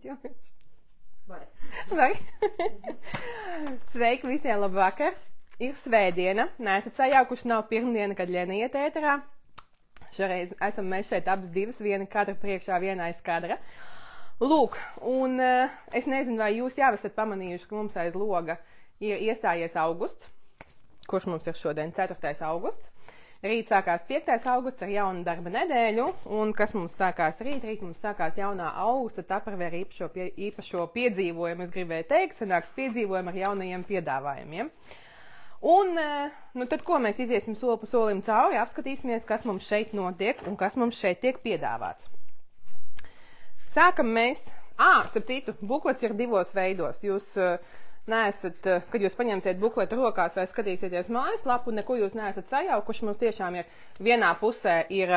ģilniņš. Vai? Sveiki visiem, labvakar. Ir svētdiena. Neesat sajaukuši, nav pirmdiena, kad Ļena iet ēterā. Šoreiz esam mēs šeit abas divas, viena katra priekšā, viena aiz kadra. Lūk, un es nezinu, vai jūs jau esat pamanījuši, ka mums aiz loga ir iestājies augusts, kurš mums ir šodien 4. augusts. Rīt sākās 5. augusts ar jaunu darba nedēļu, un kas mums sākās rīt? Rīt mums sākās jaunā augusta Tupperware īpašo piedzīvojumu, es gribēju teikt, sanāks piedzīvojumu ar jaunajiem piedāvājumiem. Un, nu tad, ko mēs iziesim soli pa solim cauri, apskatīsimies, kas mums šeit notiek un kas mums šeit tiek piedāvāts. Sākam mēs, starp citu, buklets ir divos veidos. Jūs neesat, kad jūs paņemsiet bukletu rokās vai skatīsieties mājaslapu, neko jūs neesat sajaukuši, mums tiešām ir vienā pusē ir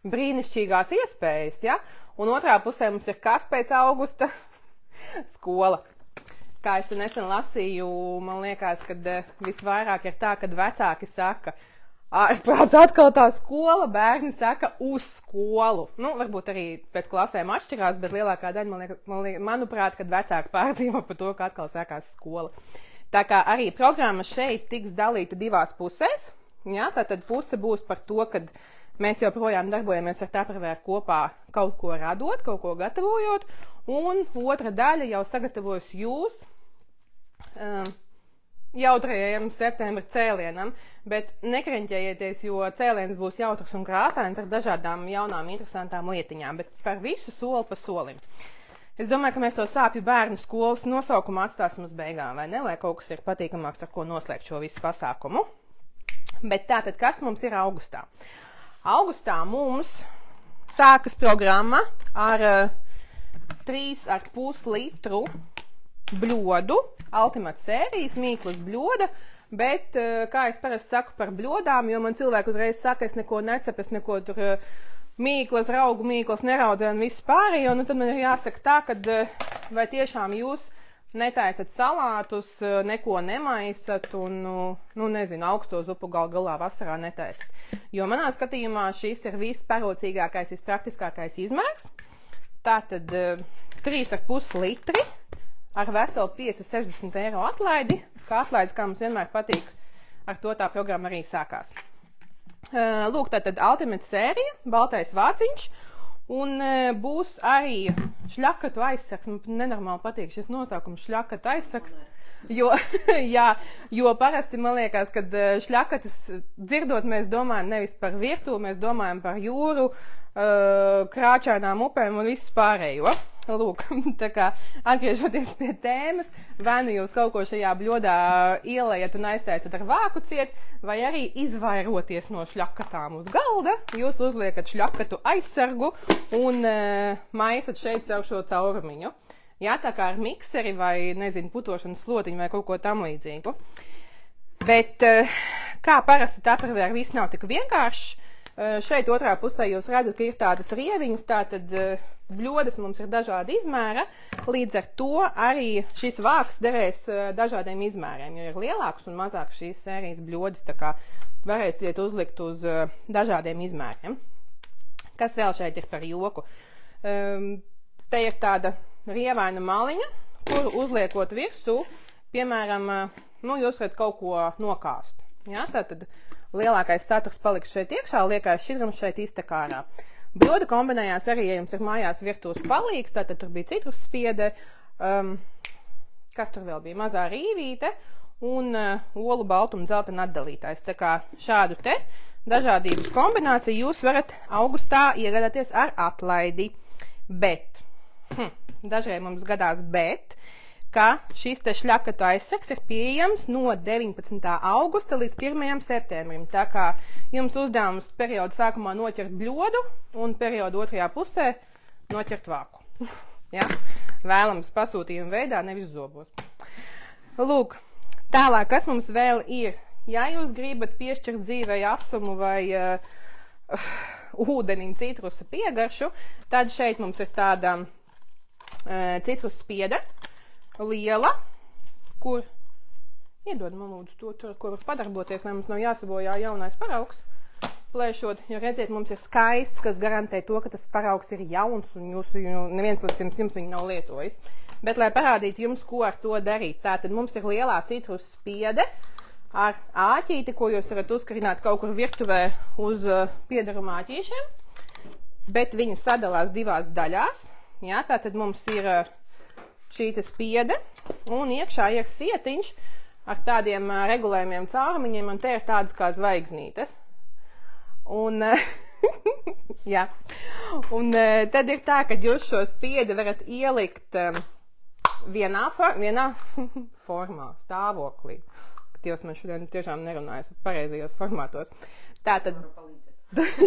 brīnišķīgās iespējas, ja? Un otrā pusē mums ir kas pēc augusta? Skola. Kā es te nesen lasīju, man liekas, kad visvairāk ir tā, kad vecāki saka, ārprāts atkal tā skola, bērni saka uz skolu. Nu, varbūt arī pēc klasēm atšķirās, bet lielākā daļa, manuprāt, kad vecāki pārdzīvo par to, ka atkal sākās skola. Tā kā arī programma šeit tiks dalīta divās pusēs, ja? Tātad puse būs par to, kad mēs joprojām darbojamies ar Tupperware kopā kaut ko radot, kaut ko gatavojot, un otra daļa jau sagatavos jūs jautrajam septembra cēlienam, bet nekreņķējieties, jo cēliens būs jautrs un krāsains ar dažādām jaunām interesantām lietiņām, bet par visu soli pa solim. Es domāju, ka mēs to sāpju bērnu skolas nosaukumu atstāsim uz beigām, vai ne, lai kaut kas ir patīkamāks, ar ko noslēgt šo visu pasākumu. Bet tātad, kas mums ir augustā? Augustā mums sākas programma ar 3,5 litru bļodu, Ultimate sērijas, mīklas bļoda, bet, kā es parasti saku par bļodām, jo man cilvēki uzreiz saka, es neko necepu, es neko tur mīklas, raugu mīklas neraudzē un viss pārējo, nu tad man ir jāsaka tā, kad vai tiešām jūs netaisat salātus, neko nemaisat un, nu nezinu, augsto zupu galā vasarā netaisat. Jo manā skatījumā šis ir visparocīgākais, vispraktiskākais izmērs. Tātad 3,5 litri. Ar veselu 5,60 eiro atlaidi, kā atlaides, kā mums vienmēr patīk, ar to tā programma arī sākās. Lūk, tātad Ultimate sērija, baltais vāciņš, un būs arī šļakatu aizsaks. Man nenormāli patīk šis nosaukums šļakatu aizsaks, jo, jā, jo parasti man liekas, kad šļakatas dzirdot, mēs domājam nevis par virtuvi, mēs domājam par jūru, krāčainām upēm un visu pārējo. Lūk, tā kā atgriežoties pie tēmas, vai nu jūs kaut ko šajā bļodā ielējat un aiztaisat ar vāku ciet, vai arī izvairoties no šļakatām uz galda, jūs uzliekat šļakatu aizsargu un maisat šeit sev šo caurumiņu. Jā, tā kā ar mikseri vai, nezinu, putošanas slotiņu vai kaut ko tam līdzīgu. Bet kā parasti Tupperware viss nav tik vienkāršs, šeit otrā pusē jūs redzat, ka ir tādas rieviņas, tātad bļodas mums ir dažāda izmēra, līdz ar to arī šis vāks derēs dažādiem izmēriem, jo ir lielāks un mazāks šīs sērijas bļodas, tā kā varēsiet uzlikt uz dažādiem izmēriem. Kas vēl šeit ir par joku? Te ir tāda rievaina maliņa, kuru uzliekot virsū, piemēram, nu, jūs varat kaut ko nokāst. Ja? Tātad lielākais saturs paliks šeit iekšā, liekais šķidrums šeit iztek ārā. Bļoda kombinējās arī, ja jums ir mājās virtuves palīgs, tātad tur bija citrus spiede, kas tur vēl bija, mazā rīvīte un olu baltuma dzeltena atdalītājs. Tā kā šādu te dažādības kombināciju jūs varat augustā iegādāties ar atlaidi. Bet, dažreiz mums gadās bet, ka šis te šļakatu aizsaks ir pieejams no 19. augusta līdz 1. septembrim. Tā kā jums uzdevums periodu sākumā noķert bļodu un periodu otrajā pusē noķert vāku. Ja? Vēlams pasūtījuma veidā, nevis zobos. Lūk, tālāk, kas mums vēl ir? Ja jūs gribat piešķirt dzīvei asumu vai ūdenim citrusa piegaršu, tad šeit mums ir tāda citrus spiede. Liela, kur iedod man lūdzu to, ko var padarboties, lai mums nav jāsabojā jaunais paraugs. uzplēšot, jo redziet, mums ir skaists, kas garantē to, ka tas paraugs ir jauns un neviens pirms jums viņu nav lietojis. Bet, lai parādītu jums, ko ar to darīt, tātad mums ir lielā citrus spiede ar āķīti, ko jūs varat uzkarināt kaut kur virtuvē uz piedaru āķīšiem, bet viņi sadalās divās daļās. Jā, tātad mums ir šī spiede un iekšā ir sietiņš ar tādiem regulējumiem caurumiņiem, un te ir tādas kā zvaigznītes. Un, jā. Un tad ir tā, ka jūs šo spiedi varat ielikt vienā formā, stāvoklī. Dievs, man šodien tiešām nerunājas pareizajos formātos. Tātad,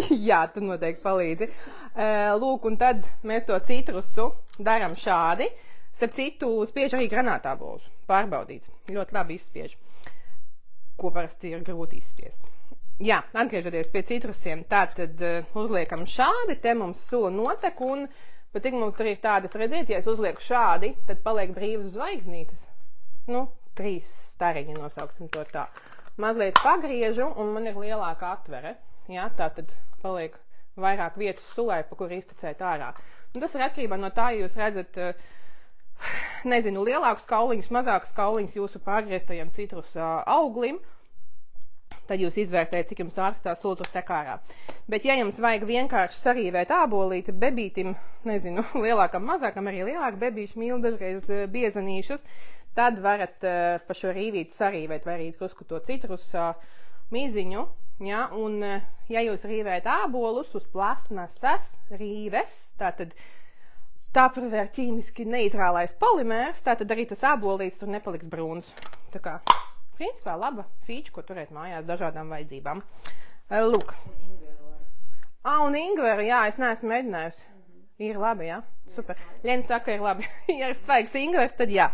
jā, tu noteikti palīdzi. Lūk, un tad mēs to citrusu daram šādi. Starp citu, spiež arī granātābolus. Pārbaudīts. Ļoti labi izspiež. Ko parasti ir grūti izspiest. Jā, atgriežoties pie citrusiem, tātad uzliekam šādi, te mums sula notek, un pat tik mums tur ir tādas, redziet, ja es uzlieku šādi, tad paliek brīvas zvaigznītes. 3 stariņi nosauksim to tā. Mazliet pagriežu, un man ir lielāka atvere. Jā, tātad paliek vairāk vietas sulai, pa kur iztecēt ārā. Un tas ir atkarībā no tā, ja jūs redzat, nezinu, lielākus kauliņus, mazākus kauliņus jūsu pārgrieztajam citrus auglim, tad jūs izvērtējat, cik jums ārka tā sula tur tek ārā. Bet, ja jums vajag vienkārši sarīvēt ābolīti bebītim, nezinu, lielākam, mazākam, arī lielāk bebīši mīl dažreiz biezenīšus, tad varat pa šo rīvīti sarīvēt vai arī drusku to citrus mīziņu. Ja? Un, ja jūs rīvējat ābolus uz plasmasas rīves, tātad Tupperware ķīmiski neitrālais polimērs, tātad arī tas ābolīts tur nepaliks brūns. Tā kā, principā, laba fīča, ko turēt mājās dažādām vajadzībām. Lūk. Un ingveru, jā, es neesmu mēģinājusi. Ir labi, jā? Super. Ļena saka, ir labi. Ja ir svaigs ingvers, tad jā.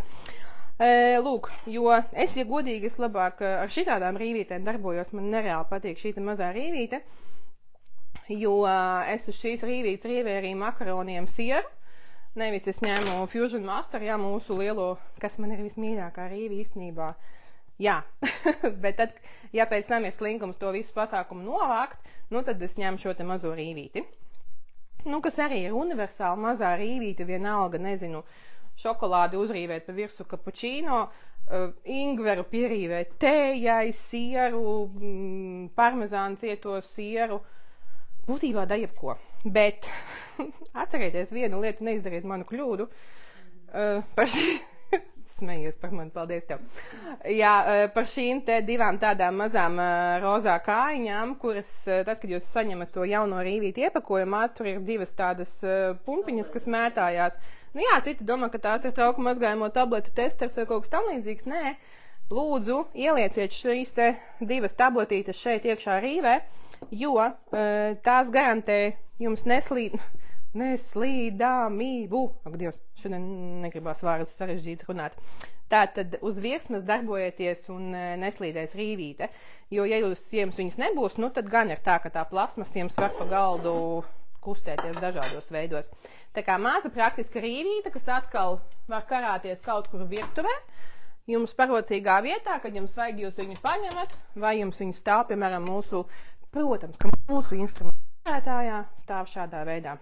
Lūk, jo es, ja godīgi, es labāk ar šitādām rīvītēm darbojos, man nereāli patīk šīta mazā rīvīte, jo es uz šīs rīvītes rīvēju arī makaroniem sieru. Nevis es ņēmu Fusion Master, jā, mūsu lielo, kas man ir vismīļākā rīvi īstenībā. Jā, bet tad, ja pēc tam ir slinkums to visu pasākumu novākt, tad es ņemu šo te mazo rīvīti. Kas arī ir universāli mazā rīvīte, vienalga, nezinu, šokolādi uzrīvēt pa virsu kapučīno, ingveru pierīvēt tējai, sieru, parmezānu cieto sieru, būtībā da jebko. Bet atcerieties vienu lietu, neizdariet manu kļūdu. Smejies par mani, paldies tev. Jā, par šīm te divām tādām mazām rozā kājiņām, kuras, tad, kad jūs saņemat to jauno rīvīti iepakojumā, tur ir divas tādas pumpiņas, kas mētājās. Jā, citi domā, ka tās ir trauku mazgājumo tabletu testers vai kaut kas tam līdzīgs. Nē, lūdzu, ielieciet šīs te divas tabletītes šeit iekšā rīvē, jo tās garantē jums neslīdāmību. Ak, Dievs, šodien negribās vārdas sarežģīts runāt. Tātad uz virsmas darbojieties un neslīdēs rīvīte, jo ja jums viņas nebūs, tad gan ir tā, ka tā plasmas jums var pa galdu kustēties dažādos veidos. Tā kā maza praktiska rīvīte, kas atkal var karāties kaut kur virtuvē, jums parocīgā vietā, kad jums vajag, jūs viņu paņemat, vai jums viņu stāv, piemēram, protams, ka mūsu instrumentu stāv šādā veidā.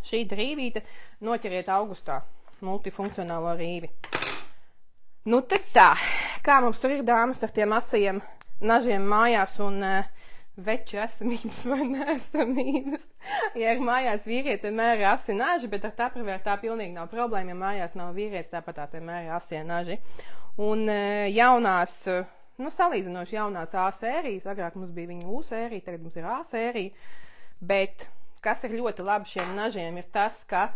Šī rīvīte noķeriet augustā multifunkcionālo rīvi. Tad tā, kā mums tur ir dāmas ar tiem asajiem nažiem mājās un veču esamības vai neesamības. Ja ir mājās vīrietis, vienmēr ir asi naži, bet ar Tupperware tā pilnīgi nav problēma, ja mājās nav vīrietis, tāpat tās vienmēr ir asie naži. Un jaunās, salīdzinoši jaunās A sērijas, agrāk mums bija viņa U sērija, tagad mums ir A sērija, bet kas ir ļoti labi šiem nažiem ir tas, ka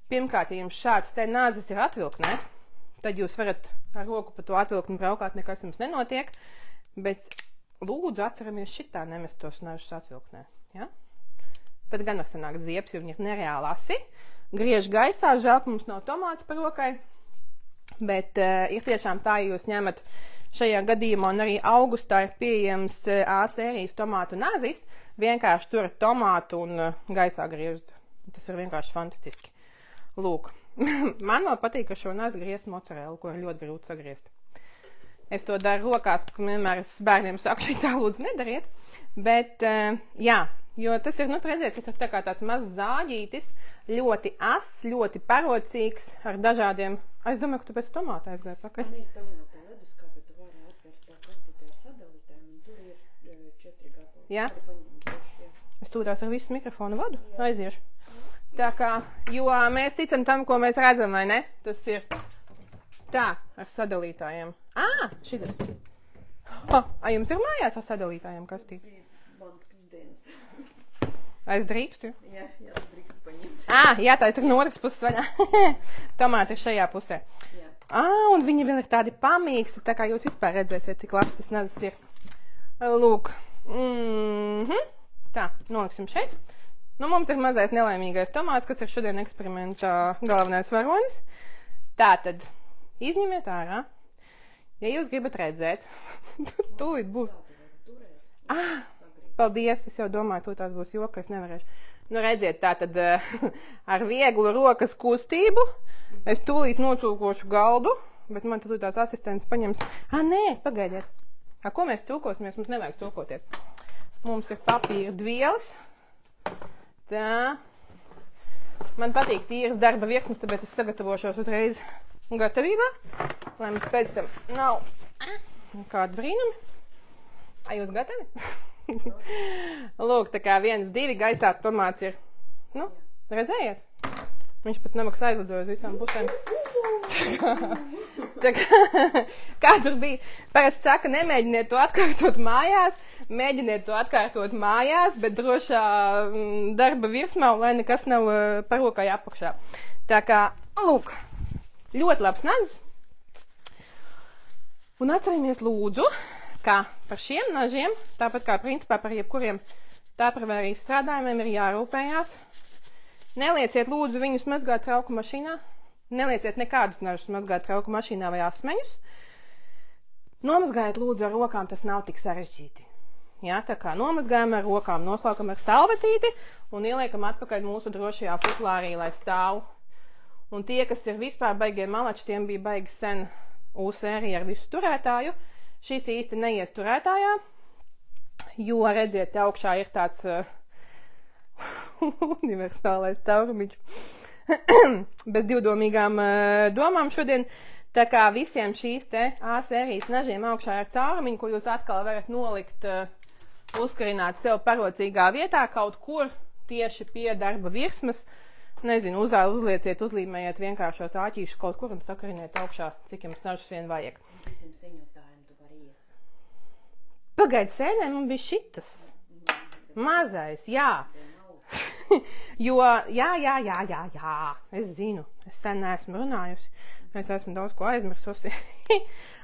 pirmkārt, ja jums šāds te nazis ir atvilknē, tad jūs varat ar roku pa to atvilkni braukāt, nekas jums nenotiek, bet lūdzu atceramies šitā nemest tos nažus atvilknē. Ja? Tad gan var sanākt ziepes, jo viņi ir nereāli asi. Griež gaisā, žēl, ka mums nav tomāts par rokai, bet ir tiešām tā, ja jūs ņemat šajā gadījumā, un arī augustā ir pieejams A sērijas tomātu nazis, vienkārši turat tomātu un gaisā griežat. Tas ir vienkārši fantastiski. Lūk, man vēl patīk ar šo nazi griezt mozzarellu, ko ir ļoti grūti sagriezt. Es to daru rokās, ka vienmēr es bērniem saku, šitā lūdzu nedariet. Bet, jā, jo tas ir, nu, redziet, tas ir tā kā tāds mazs zāģītis, ļoti ass, ļoti parocīgs, ar dažādiem... Es domāju, ka tu pēc tomāta aizgāji pakaļ. Man ir tomāta leduskā, bet tu vari atvērt tā kastītē ar sadalītēm, un tur ir 4 gabali. Jā? Jā. Es tūdās ar visu mikrofonu vadu, aiziešu. Tā kā, jo mēs ticam tam, ko mēs redzam, vai ne? Tas ir tā, ar sadalītājiem. Šitas. Jums ir mājās ar sadalītājiem kastīti? Mans pusdienas. Es drīkstu? Jā, drīkst paņemt. Jā, tā ir no otras puses vaļā. Tomāti ir šajā pusē. Jā. Un viņi vēl ir tādi pamīksti, tā kā jūs vispār redzēsiet, cik labs tas nazis ir. Lūk. Tā, noliksim šeit. Nu, mums ir mazais nelaimīgais tomāts, kas ir šodien eksperimenta galvenais varonis. Tātad, izņemiet ārā. Ja jūs gribat redzēt, tūlīt būs. Paldies, es jau domāju, tūlīt tās būs joka, es nevarēšu. Nu, redziet, tātad ar vieglu rokas kustību es tūlīt nocūkošu galdu, bet man tūlīt tās asistents paņems. Nē, pagaidiet. Ko mēs cūkosimies? Mums nevajag cūkoties. Mums ir papīra dvielas. Tā. Man patīk tīras darba virsmas, tāpēc es sagatavošos uzreiz gatavībā, lai mums pēc tam nav kādu brīnumi. Jūs gatavi? Lūk, tā kā 1, 2 gaisā tomāts ir. Nu, redzējiet? Viņš pat nabaks aizlidoja uz visām pusēm. Tā kā tur bija? Parasti saka, nemēģiniet to atkārtot mājās, mēģiniet to atkārtot mājās, bet drošā darba virsmā, lai nekas nav parokai apakšā. Tā kā, lūk, ļoti labs nazis. Un atceramies lūdzu, ka par šiem nažiem, tāpat kā principā par jebkuriem tāpravērijas strādājumiem ir jārūpējās. Nelieciet lūdzu viņus mazgāt trauku mašīnā. Nelieciet nekādus nažus mazgāt trauku mašīnā vai asmeņus. Nomazgājiet lūdzu ar rokām, tas nav tik sarežģīti. Jā, tā kā nomazgājam ar rokām, noslaukam ar salvetīti un ieliekam atpakaļ mūsu drošajā futlārī, lai stāv. Un tie, kas ir vispār baigie malači, tiem bija baigi sen U-sērija ar visu turētāju. Šīs īsti neies turētājā, jo, redziet, te augšā ir tāds universālais caurumiņš. Bez divdomīgām domām šodien. Tā kā visiem šīs te A-sērijas nažiem augšā ir caurumiņi, ko jūs atkal varat nolikt, uzkarināt sev parocīgā vietā, kaut kur tieši pie darba virsmas. Nezinu, uzlieciet, uzlīmējiet vienkāršos āķīšus kaut kur un sakariniet augšā, cik jums nažus vien vajag. Visiem seņotājiem tu vari iesakt. Pagaid, sēnē man bija šitas. Mazais, jā. Jo, jā, es zinu, es sen neesmu runājusi, es esmu daudz ko aizmirsusi.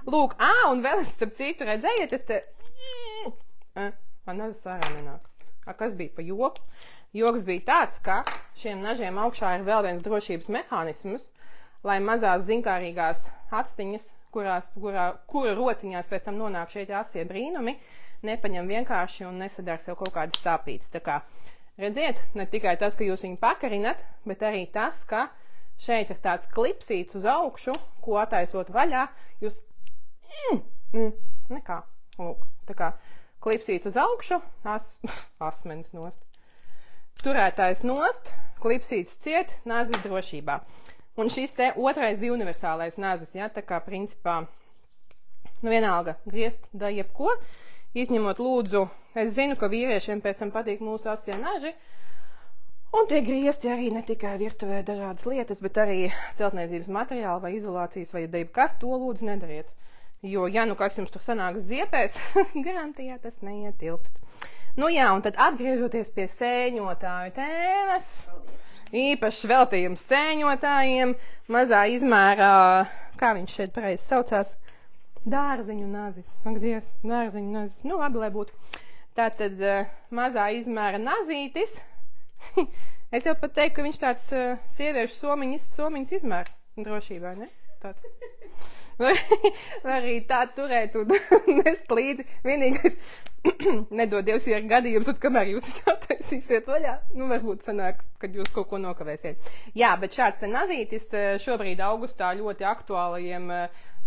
Lūk, un vēl es starp citu redzējiet, es te... Man nazis ārā nenāk. Kas bija pa joku? Joks bija tāds, ka šiem nažiem augšā ir vēl viens drošības mehānisms, lai mazās zinkārīgās atstiņas, kura rociņās pēc tam nonāk šeit asie brīnumi, nepaņem vienkārši un nesadara sev kaut kādas sāpītes. Tā kā, redziet, ne tikai tas, ka jūs viņu pakarinat, bet arī tas, ka šeit ir tāds klipsīts uz augšu, ko attaisot vaļā, jūs... Nekā, lūk, tā kā klipsīts uz augšu, asmenis nost. Turētājs nost, klipsīts ciet, nazis drošībā. Un šis te otrais bija universālais nazis, ja, tā kā principā, nu vienalga, griezt da jebko, izņemot lūdzu, es zinu, ka vīriešiem pēc tam patīk mūsu asie naži, un tie griezti arī ne tikai virtuvē dažādas lietas, bet arī celtniecības materiāli vai izolācijas vai kas, to lūdzu nedariet. Jo, ja nu kas jums tur sanāks ziepēs, garantijā tas neietilpst. Nu jā, un tad atgriežoties pie sēņotāju tēmas, īpašs veltījums sēņotājiem, mazā izmērā, kā viņš šeit pareizi saucās, dārziņu nazis. Ak, Dievs, dārziņu nazis. Nu, labi, lai būtu. Tātad mazā izmēra nazītis. Es jau pat teiktu, ka viņš tāds sieviešu somiņas izmēra drošībā, ne? Tāds. Vai arī tā turēt un nest līdzi. Vienīgais, nedod Dievs, ja ir gadījums, tad kamēr jūs viņu attaisīsiet vaļā, nu varbūt sanāk, kad jūs kaut ko nokavēsiet. Jā, bet šāds te nazītis šobrīd augustā ļoti aktuālajiem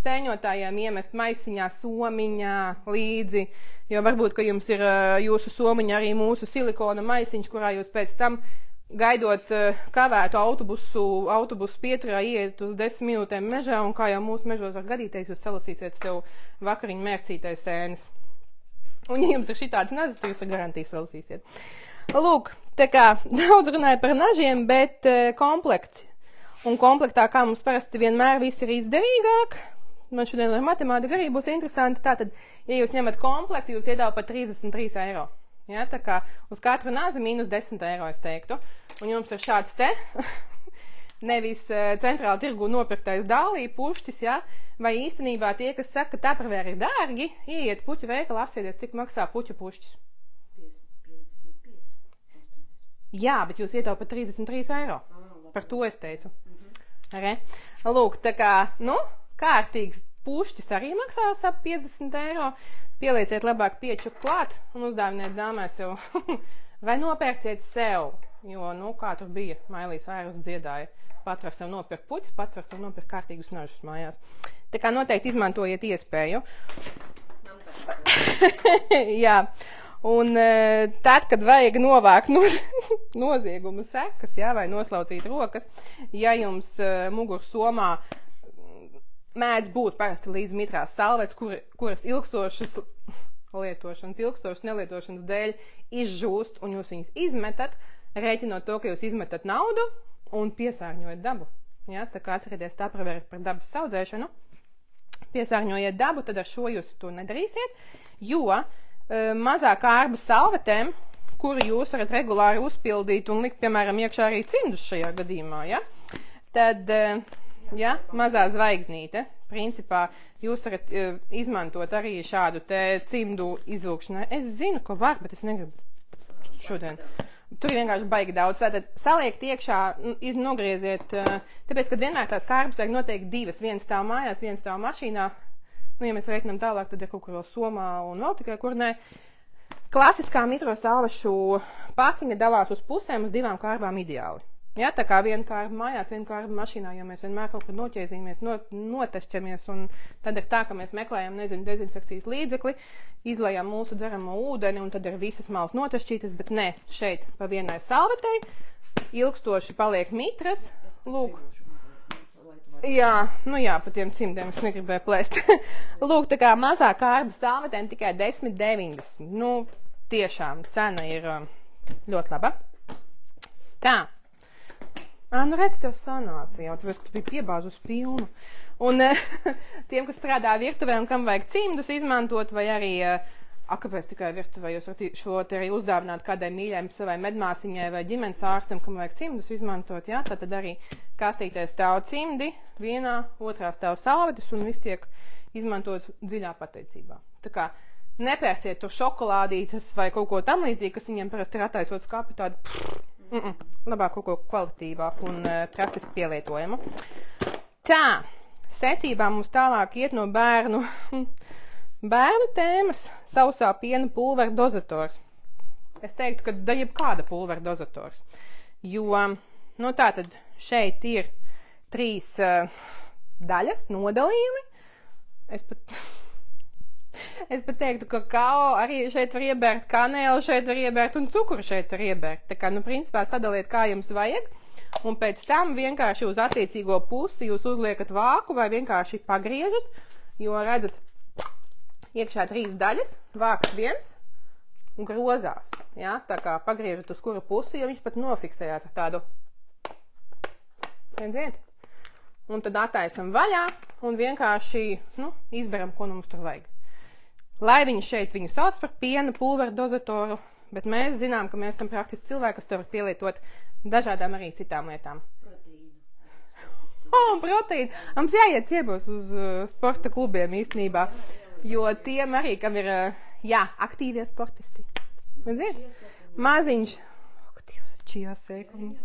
sēņotājiem iemest maisiņā, somiņā līdzi, jo varbūt, ka jums ir jūsu somiņa arī mūsu silikona maisiņš, kurā jūs pēc tam gaidot kavētu autobusu pieturā ieiet uz 10 minūtēm mežā, un kā jau mūsu mežos var gadīties, jūs salasīsiet sev vakariņu mērcītais sēnes. Un, ja jums ir šitāds nazas, tad jūs ar garantiju salasīsiet. Lūk, tā kā daudz runāja par nažiem, bet komplekts. Un komplektā, kā mums parasti vienmēr viss ir izdevīgāk, man šodien ar matemātiku arī būs interesanti, tātad, ja jūs ņemat komplektu, jūs iedāv par 33 eiro. Ja, tā kā uz katru nazi mīnus 10 eiro, es teiktu. Un jums ir šāds te, nevis centrāla tirgu nopirktais dālī, pušķis, ja, vai īstenībā tie, kas saka, ka Tupperware ir dārgi, ieiet puķu veikalu, apsēdies, cik maksā puķu pušķis. 55. Jā, bet jūs iedāv par 33 eiro. Par to es teicu. Re? Lūk, tā kā, nu, kārtīgs pušķis arī maksās ap 50 eiro. Pielieciet labāk pieču klāt un uzdāviniet dāmai sev. Vai nopērciet sev, jo, nu, kā tur bija, Mailīs Vairus dziedāja. Pat var sev nopirkt puķis, pat var sev nopirkt kārtīgus nažus mājās. Tā kā noteikti izmantojiet iespēju. Jā. Un tad, kad vajag novākt noziegumu sekas, jā, vai noslaucīt rokas, ja jums muguras somā mēdz būt parasti līdz mitrās salvetes, kuras ilgstošas nelietošanas dēļ izžūst, un jūs viņas izmetat, rēķinot to, ka jūs izmetat naudu un piesārņojat dabu. Ja? Tā kā atcerieties Tupperware par dabas saudzēšanu. Piesārņojiet dabu, tad ar šo jūs to nedarīsiet, jo mazā kārba salvetēm, kuru jūs varat regulāri uzpildīt un likt, piemēram, iekšā arī cimdus šajā gadījumā, ja? Tad... Ja, mazā zvaigznīte. Principā jūs varat izmantot arī šādu te cimdu izvilkšanai. Es zinu, ka var, bet es negribu šodien. Tur vienkārši baigi daudz. Tātad saliekt iekšā, nogrieziet, tāpēc, ka vienmēr tās kārbas vajag noteikti divas. Viens stāv mājās, viens stāv mašīnā. Nu, ja mēs reiķinām tālāk, tad ir kaut kur vēl somā un vēl tikai kur nē. Klasiskā mitrosalvešu paciņa dalās uz pusēm, uz divām kārbām ideāli. Ja, tā kā viena kārba mājās, viena kārba mašīnā, jo mēs vienmēr kaut kur noķēzīmies, notešķamies, un tad ir tā, ka mēs meklējam, nezinu, dezinfekcijas līdzekli, izlejam mūsu dzeramo ūdeni, un tad ir visas malas notešķītas, bet ne, šeit pa vienai salvetei, ilgstoši paliek mitras, lūk. Jā, nu jā, pa tiem cimdiem es negribēju plēst. Lūk, tā kā mazā kārba salvetēm tikai 10,90. Nu, tiešām, cena ir ļoti laba. Tā. Nu redz, tev sanāca jau, tāpēc, ka tu biji piebāz uz pilnu. Un tiem, kas strādā virtuvē un kam vajag cimdus izmantot, vai arī, kāpēc tikai virtuvē, jūs varat šo te arī uzdāvināt kādai mīļai savai medmāsiņai vai ģimenes ārstam, kam vajag cimdus izmantot, jā, tad arī kastītē stāv cimdi, vienā, otrā stāv salvetes un viss tiek izmantots dziļā pateicībā. Tā kā nepērciet tur šokolādītas vai kaut ko tam līdzīgi, kas viņiem parasti ir attaisot skāpi tādu. Labāk kaut ko kvalitīvāku un praktiski pielietojumu. Tā, secībā mums tālāk iet no bērnu tēmas sausā piena pulvera dozators. Es teiktu, ka da jebkāda pulvera dozators. Jo, nu tātad šeit ir 3 daļas, nodalījumi. Es pat teiktu, ka kakao arī šeit var iebērt, kanēlu šeit var iebērt un cukuru šeit var iebērt. Tā kā, nu, principā sadaliet, kā jums vajag, un pēc tam vienkārši uz attiecīgo pusi jūs uzliekat vāku vai vienkārši pagriežat, jo, redzat, iekšā 3 daļas, vāks 1 un grozās. Ja? Tā kā pagriežat uz kuru pusi, jo viņš pat nofiksējās ar tādu, redziet, un tad attaisam vaļā un vienkārši, nu, izberam, ko mums tur vajag. Lai viņi šeit viņu sauc par piena pulveru dozatoru, bet mēs zinām, ka mēs esam praktiski cilvēki, kas to var pielietot dažādām arī citām lietām. Proteīna. Mums jāiet ciemos uz sporta klubiem īstenībā, jo tiem arī, kam ir, jā, aktīvie sportisti. Ziniet? Maziņš. Čijā sēkliņas.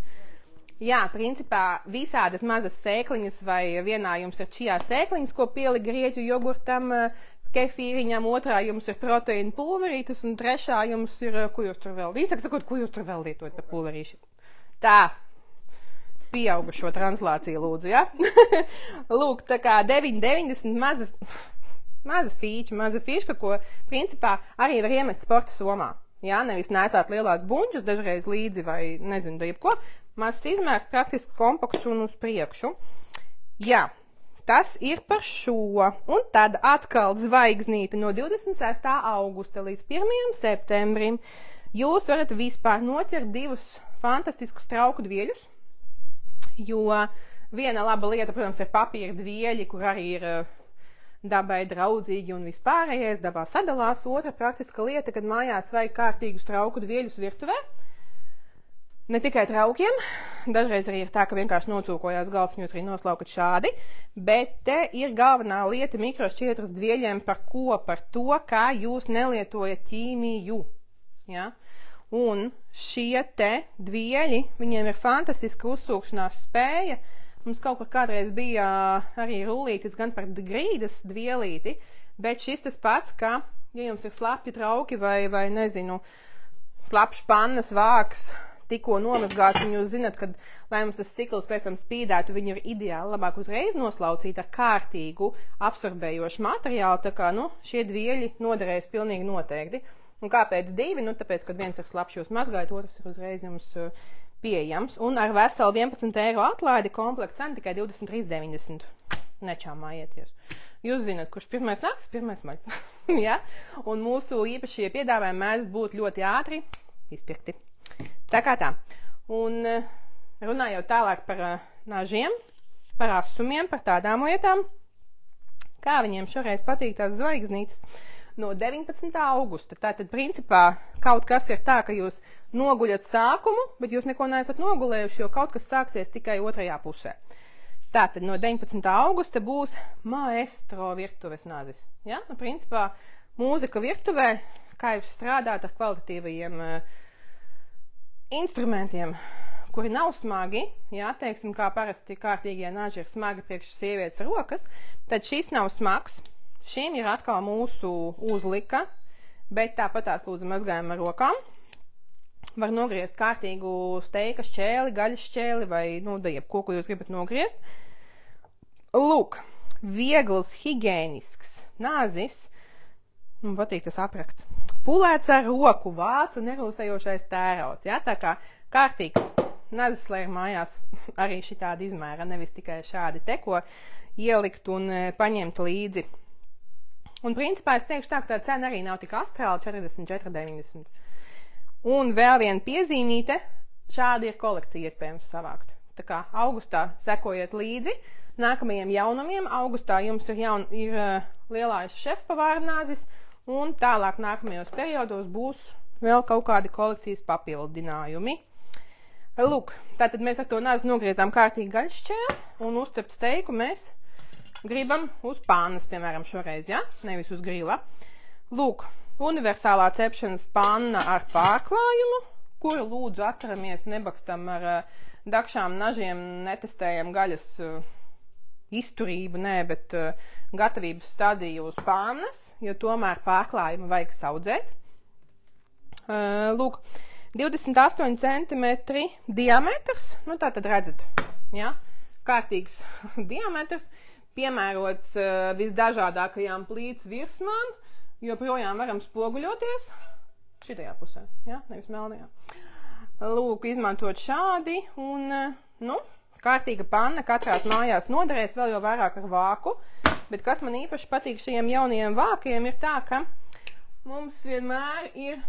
Jā, principā visādas mazas sēkliņas vai vienā jums ir čijā sēkliņas, ko pielikt grieķu jogurtam, kefīriņam, otrā jums ir proteīna pulverītes, un trešā jums ir, ko jūs tur vēl, īsāk sakot, ko jūs tur vēl lietojat par pulverīši. Tā, pieaugušo translāciju lūdzu, ja? Lūk, tā kā 9,90 maza fīška, ko principā arī var iemest sporta somā. Jā, nevis nesāt lielās buņģus dažreiz līdzi vai nezinu, da jebko. Mazs izmērs, praktiski kompakts un uz priekšu. Jā, tas ir par šo. Un tad atkal zvaigznīte no 26. augusta līdz 1. septembrim. Jūs varat vispār noķert 2 fantastiskus trauku dvieļus, jo viena laba lieta, protams, ir papīra dvieļi, kur arī ir dabai draudzīgi un vispārējais, dabā sadalās. Otra praktiska lieta, kad mājās vajag kārtīgus trauku dvieļus virtuvē. Ne tikai traukiem, dažreiz arī ir tā, ka vienkārši nocūkojās galds un jūs arī noslaukat šādi, bet te ir galvenā lieta mikrošķietras dvieļiem par to, kā jūs nelietojat ķīmiju. Ja? Un šie te dvieļi, viņiem ir fantastiska uzsūkšanās spēja. Mums kaut kur kādreiz bija arī rullītis gan par grīdas dvielīti, bet šis tas pats, ka, ja jums ir slapji trauki vai nezinu, slapš pannas vāks, tikko nomazgāts, un jūs zinat, ka, lai mums tas stikls pēc tam spīdētu, viņi ir ideāli labāk uzreiz noslaucīt ar kārtīgu absorbējošu materiālu, tā kā, šie dvieļi noderēs pilnīgi noteikti. Un kāpēc 2? Tāpēc, kad viens ir slapš, jūs mazgājat, otrs ir uzreiz jums pieejams. Un ar veselu 11 eiro atlaidi komplekts cena tikai 23,90. Nečāmājieties. Jūs zināt, kurš pirmais nāks, pirmais maļ. Ja? Un mūsu īpašie piedāvājumi mēdz būt ļoti ātri izpirkti. Tā kā tā. Un runājot tālāk par nažiem, par asumiem, par tādām lietām, kā viņiem šoreiz patīk tās zvaigznītes. No 19. augusta. Tātad, principā, kaut kas ir tā, ka jūs noguļat sākumu, bet jūs neko neesat nogulējuši, jo kaut kas sāksies tikai otrajā pusē. Tātad, no 19. augusta būs maestro virtuves nazis. Ja? Principā, mūzika virtuvē, kā jūs strādāt ar kvalitatīvajiem instrumentiem, kuri nav smagi, ja? Teiksim, kā parasti kārtīgie naži ir smagi priekš sievietes rokas, tad šis nav smags. Šīm ir atkal mūsu uzlika, bet tāpat tās lūdzu mazgājam ar rokām. Var nogriezt kārtīgu steika šķēli, gaļas šķēli vai, da jebko, ko jūs gribat nogriezt. Lūk, viegls, higienisks nazis, man patīk tas apraksts, pulēts ar roku, vācu nerūsējošais tērauds, ja? Tā kā kārtīgs nazis, lai ir mājās arī šitādi izmēra, nevis tikai šādi te, ko ielikt un paņemt līdzi. Un principā es teikšu tā, ka tā cena arī nav tik astrāla, 44,90. Un vēl viena piezīmīte, šādi ir kolekcija iespējams savākt. Tā kā augustā sekojiet līdzi nākamajiem jaunumiem. Augustā jums ir lielais šefpavāra nazis, un tālāk nākamajos periodos būs vēl kaut kādi kolekcijas papildinājumi. Lūk, tātad mēs ar to nazi nogriezām kārtīgi gaļšķēli, un uzcept steiku mēs gribam uz pannas, piemēram, šoreiz, ja? Nevis uz grila. Lūk, universālā cepšanas panna ar pārklājumu, kuru lūdzu atceramies, nebakstam ar dakšām nažiem, netestējam gaļas izturību, bet gatavības stadiju uz pannas, jo tomēr pārklājumu vajag saudzēt. Lūk, 28 cm diametrs, tātad redzat, ja? Kārtīgs diametrs, piemērots visdažādākajām plīts virsmām, joprojām varam spoguļoties šitajā pusē, ja? Nevis melnajā. Lūk, izmantot šādi un, kārtīga panna katrās mājās noderēs vēl jau vairāk ar vāku, bet kas man īpaši patīk šajiem jaunajiem vākiem ir tā, ka mums vienmēr ir,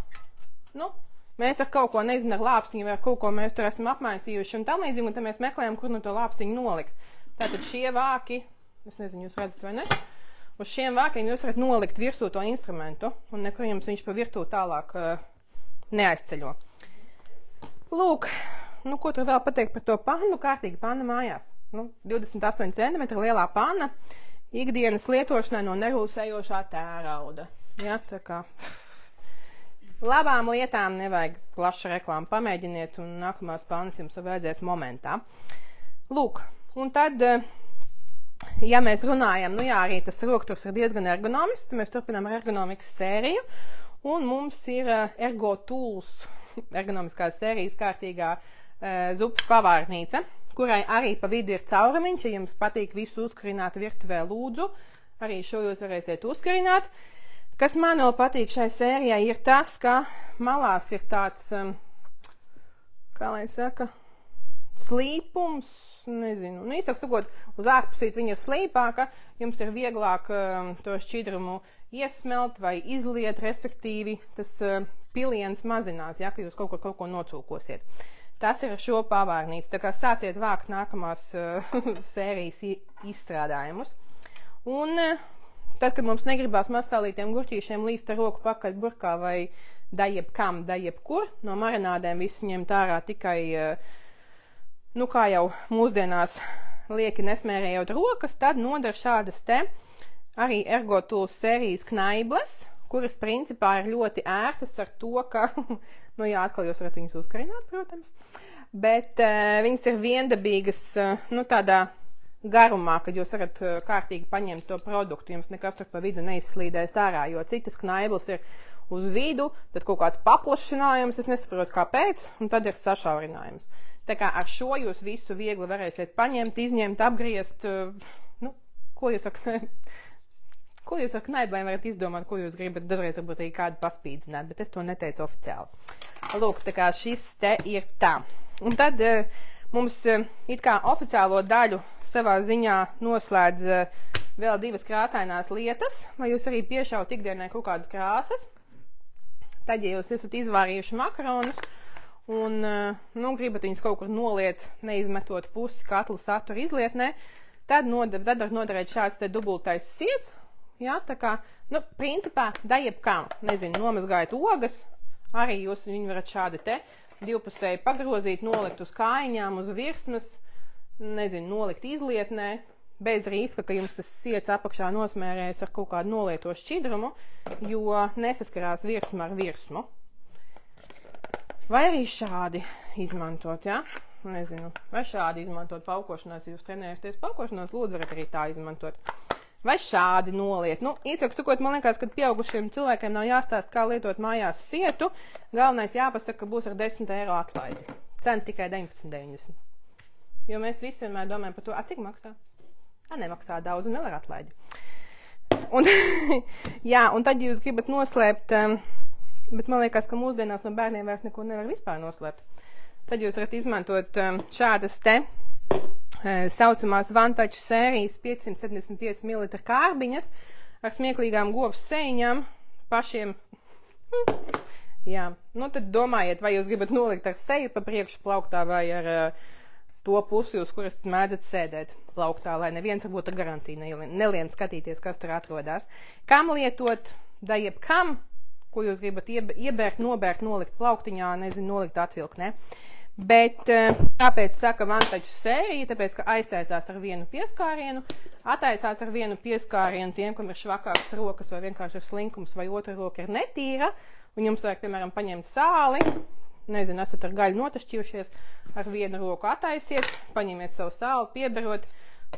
mēs ar kaut ko, nezinu, ar lāpstiņu vai ar kaut ko mēs tur esam apmaisījuši un tam līdzīgi, un tad mēs meklējam, kur to lāpstiņu nolikt. Tātad šie vāki, es nezinu, jūs redzat vai ne, uz šiem vākiem jūs varat nolikt virsū to instrumentu, un nekur jums viņš pa virtū tālāk neaizceļo. Lūk, ko tur vēl pateikt par to pannu, kārtīga panna mājās. 28 cm lielā panna, ikdienas lietošanai no nerūsējošā tērauda. Ja, tā kā labām lietām nevajag plaša reklāma, pamēģiniet, un nākamās pannas jums vajadzēs momentā. Lūk, un tad, ja mēs runājam, arī tas rokturs ir diezgan ergonomisks, mēs turpinām ar ergonomikas sēriju, un mums ir Ergo Tools ergonomiskās sērijas kārtīgā zupas pavārnīca. kurai arī pa vidu ir caurumiņš. Ja jums patīk visu uzkarināt virtuvē, lūdzu, arī šo jūs varēsiet uzkarināt. Kas man vēl patīk šai sērijai ir tas, ka malās ir tāds, kā lai saka, slīpums, nezinu, nu īsāk sakot, uz ārpusīt viņa ir slīpāka, jums ir vieglāk to šķidrumu iesmelt vai izliet, respektīvi tas piliens mazinās, ja, ka jūs kaut ko nocūkosiet. Tas ir ar šo pavārnīcu, tā kā sāciet vākt nākamās sērijas izstrādājumus. Un tad, kad mums negribās mazsālītiem gurķīšiem līst ar roku pakaļ burkā vai dajebkam, dajebkur, no marinādēm visu ņemt ārā tikai, nu kā jau mūsdienās lieki nesmērējot rokas, tad nodar šādas te arī ErgoTools sērijas knaibles, kuras principā ir ļoti ērtas ar to, ka, nu jā, atkal jūs varat viņus uzkarināt, protams, bet viņas ir viendabīgas, nu tādā garumā, kad jūs varat kārtīgi paņemt to produktu, jums nekas tur pa vidu neizslīdēs ārā, jo citas knaibles ir uz vidu, tad kaut kāds paplašinājums, es nesaprotu kāpēc, un tad ir sašaurinājums. Tā kā ar šo jūs visu viegli varēsiet paņemt, izņemt, apgriezt, nu, ko jūs ar knaiblēm varat izdomāt, ko jūs gribat, dažreiz varbūt arī kādu paspīdzināt, bet es to neteicu oficiāli. Lūk, tā kā šis te ir tā. Un tad mums it kā oficiālo daļu savā ziņā noslēdz vēl divas krāsainās lietas, vai jūs arī piešaut ikdienai kaut kādas krāsas. Tad, ja jūs esat izvārījuši makaronus un, nu, gribat viņus kaut kur noliet, neizmetot pusi katla satura izlietnē, tad var noderēt šāds te dubultais siets, jā, tā kā, nu, principā, dajebkām, nezinu, nomazgājat ogas, arī jūs viņu varat šādi te divpusēji pagrozīt, nolikt uz kājiņām, uz virsmas, nezinu, nolikt izlietnē, bez riska, ka jums tas siets apakšā nosmērējas ar kaut kādu nolieto šķidrumu, jo nesaskarās virsma ar virsmu. Vai arī šādi izmantot, ja? Nezinu, vai šādi izmantot paukošanās, ja jūs trenējaties paukošanās, lūdzu varat arī tā izmantot. Vai šādi noliet. Nu, īsāk sakot, man liekas, kad pieaugušiem cilvēkiem nav jāstāst, kā lietot mājās sietu, galvenais jāpasaka, ka būs ar 10 eiro atlaidi. Cena tikai 19,90. Jo mēs visi vienmēr domājam par to, cik maksā? Nemaksā daudz un vēl ar atlaidi. Un, jā, un tad, ja jūs gribat noslēpt, bet man liekas, ka mūsdienās no bērniem vairs neko nevar vispār noslēpt, tad jūs varat izmantot šādas te saucamās Vantaču sērijas 575 ml kārbiņas ar smieklīgām govs sēņām pašiem. Jā, nu tad domājiet, vai jūs gribat nolikt ar seju pa priekšu plauktā vai ar to pusi, uz kuras mēdat sēdēt plauktā, lai neviens varbūt ar garantiju nelien skatīties, kas tur atrodas. Kam lietot, dajebkam, ko jūs gribat iebērt, nobērt, nolikt plauktiņā, nezinu, nolikt atvilkt, ne? Bet tāpēc saka Vantaču sērija, tāpēc, ka aiztaisās ar vienu pieskārienu, attaisās ar vienu pieskārienu tiem, kam ir švakākas rokas vai vienkārši ir slinkums vai otra roka ir netīra, un jums vajag, piemēram, paņemt sāli, nezinu, esat ar gaļu notašķījušies, ar vienu roku attaisiet, paņemiet savu sāli, pieberot,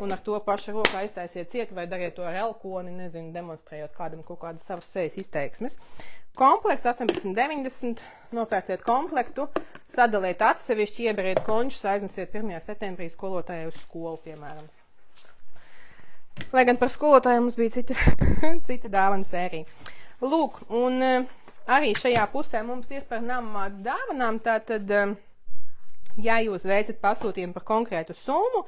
un ar to pašu roku aiztaisiet ciet, vai dariet to ar elkoni, nezinu, demonstrējot kādam kaut kādas savas sejas izteiksmes. Komplekts 18,90, nopērciet komplektu, sadaliet atsevišķi, ieberiet končus, aiznesiet 1. septembrī skolotājai uz skolu, piemēram. Lai gan par skolotājiem mums bija cita dāvanu sērija. Lūk, un arī šajā pusē mums ir par namamātes dāvanām, tātad, ja jūs veicat pasūtījumu par konkrētu summu,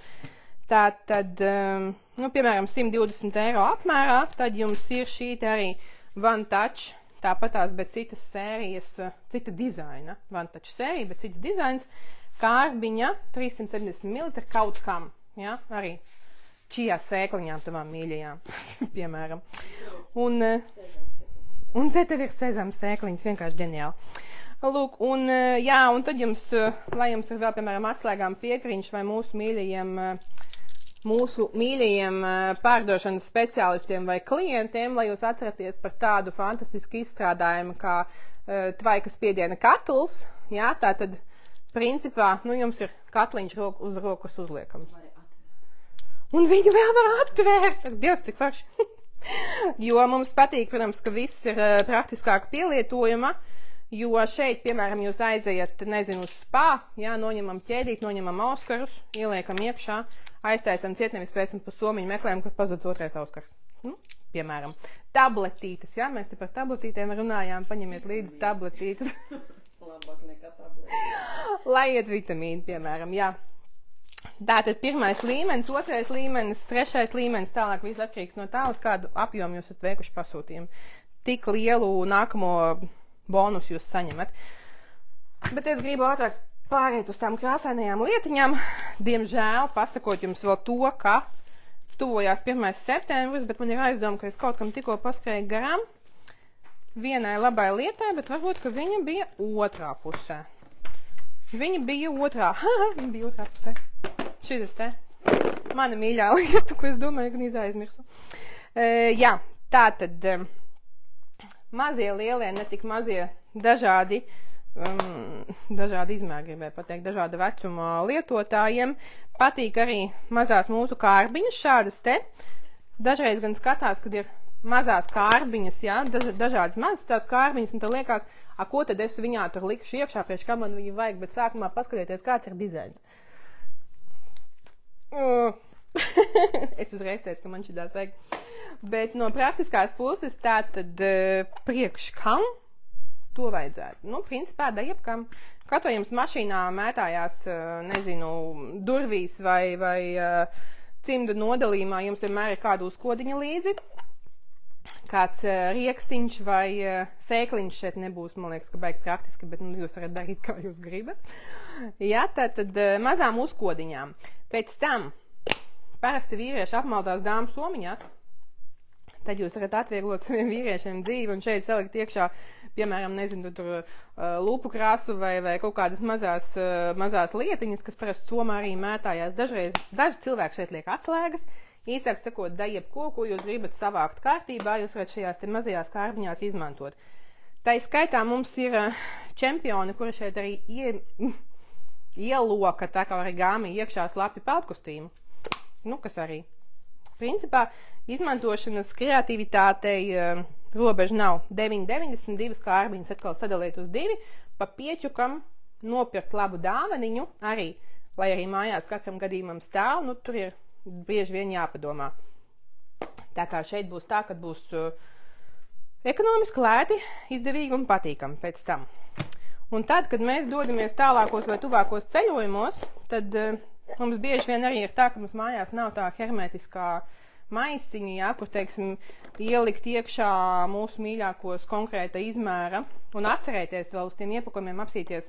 tātad, nu, piemēram, 120 eiro apmērā, tad jums ir šī arī Vantaču, tāpatās, bet citas sērijas, cita dizaina, Vantaču sērija, bet cits dizains, kārbiņa 370 ml kaut kam, ja, arī čijā sēkliņām tavām mīļajām, piemēram. Un te tev ir sezam sēkliņas, vienkārši ģeniāli. Lūk, un jā, un tad jums, lai jums ir vēl, piemēram, atslēgām piekriņš vai mūsu mīļajiem pārdošanas speciālistiem vai klientiem, lai jūs atceraties par tādu fantastisku izstrādājumu kā tvaika spiediena katls, jā, tātad, principā, nu, jums ir katliņš uz rokas uzliekams. Un viņu vēl var atvērt, ak, Dievs, cik forši. Jo mums patīk, protams, ka viss ir praktiskāk pielietojuma, Jo šeit, piemēram, jūs aizejat, nezinu, uz spā, jā, noņemam ķēdīt, noņemam auskarus, ieliekam iekšā, aiztaisam ciet, nevis pēc tam pa somiņu meklējam, kur pazudz otrais auskars. Piemēram, tabletītes, jā, mēs te par tabletītēm runājām, paņemiet līdzi tabletītes. Labāk nekā tabletītes. Lai iet vitamīni, piemēram, jā. Tātad pirmais līmenis, otrais līmenis, trešais līmenis, tālāk viss atkarīgs no tā, uz kādu apjomu jūs esat veikuši pasūtījumu. Tik lielu nākamo bonus jūs saņemat. Bet es gribu ātrāk pāriet uz tām krāsainajām lietiņām. Diemžēl, pasakot jums vēl to, ka tuvojās 1. septembris, bet man ir aizdoma, ka es kaut kam tikko paskrēju garām vienai labai lietai, bet varbūt, ka viņa bija otrā pusē. Viņa bija otrā pusē. Šitas te. Mana mīļā lieta, ko es domāju, ka izaizmirsu. Jā, tātad mazie, lielie, ne tik mazie, dažādi izmēri, gribēju pateikt, dažāda vecuma lietotājiem. Patīk arī mazās mūsu kārbiņas šādas te. Dažreiz gan skatās, kad ir mazās kārbiņas, jā, dažādas mazas tās kārbiņas, un tad liekas, ko tad es viņā tur likšu iekšā, priekš kā man viņu vajag, bet sākumā paskatieties, kāds ir dizains. Es uzreiz teicu, ka man šitās vajag. Bet no praktiskās puses tātad priekš kam to vajadzētu? Nu, principā, da jebkam. Kaut vai jums mašīnā mētājās, nezinu, durvīs vai cimdu nodalījumā, jums vienmēr ir kādu uzkodiņa līdzi. Kāds riekstiņš vai sēkliņš šeit nebūs, man liekas, ka baigi praktiski, bet jūs varat darīt, kā jūs gribat. Jā, tātad mazām uzkodiņām. Pēc tam parasti vīrieši apmaldās dāmu somiņās. Tad jūs varat atvieglot saviem vīriešiem dzīvi un šeit salikt iekšā, piemēram, nezinu, tur lupu krāsu vai kaut kādas mazās lietiņas, kas parasti somā arī mētājās. Daži cilvēki šeit liek atslēgas, īsāk sakot, da jebko, ko jūs gribat savākt kārtībā, jūs varat šajās te mazajās kārbiņās izmantot. Tā skaitā mums ir čempioni, kuri šeit arī ieloka tā kā origami iekšā slapju peldkostīmu. Nu, kas arī. Principā, izmantošanas kreativitātei robeža nav. 9,92 kārbiņas atkal sadalīt uz 2, pa piečukam nopirkt labu dāvaniņu arī, lai arī mājās katram gadījumam stāv, nu tur ir bieži vien jāpadomā. Tā kā šeit būs tā, ka būs ekonomiski lēti, izdevīgi un patīkami pēc tam. Un tad, kad mēs dodamies tālākos vai tuvākos ceļojumos, tad mums bieži vien arī ir tā, ka mums mājās nav tā hermetiskā maisiņa, jā, kur, teiksim, ielikt iekšā mūsu mīļākos konkrēta izmēra un atcerēties vēl uz tiem iepakojumiem apsīties,